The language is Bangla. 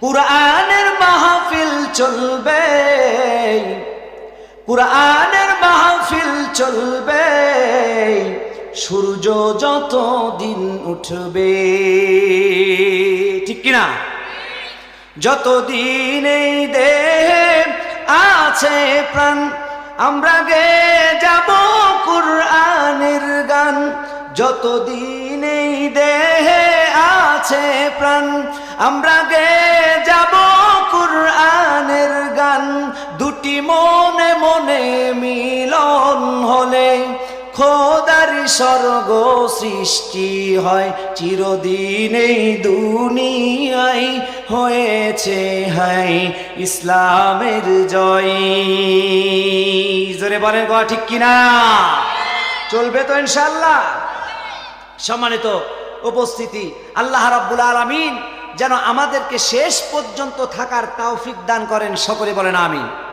কুরআনের মাহফিল চলবে, কুরআনের মাহফিল চলবে, সূর্য যত দিন উঠবে। ঠিক কিনা? যতদিন এই দেহে আছে প্রাণ, আমরা গেয়ে যাব কুরআনের গান। যতদিন এই দেহে আছে প্রাণ, আমরা গেয়ে যাব কুরআনের গান। দুটি মনে মনে মিলন হলে খোদার স্বর্গ সৃষ্টি হয়। চিরদিন এই দুনিয়ায় হয়েছে হাই ইসলামের জয়। জোরে বলেন কথা ঠিক কিনা? চলবে তো ইনশাআল্লাহ। সম্মানিত উপস্থিতি, আল্লাহ রাব্বুল আলামিন যেন আমাদেরকে শেষ পর্যন্ত থাকার তৌফিক দান করেন। সকলে বলেন আমিন।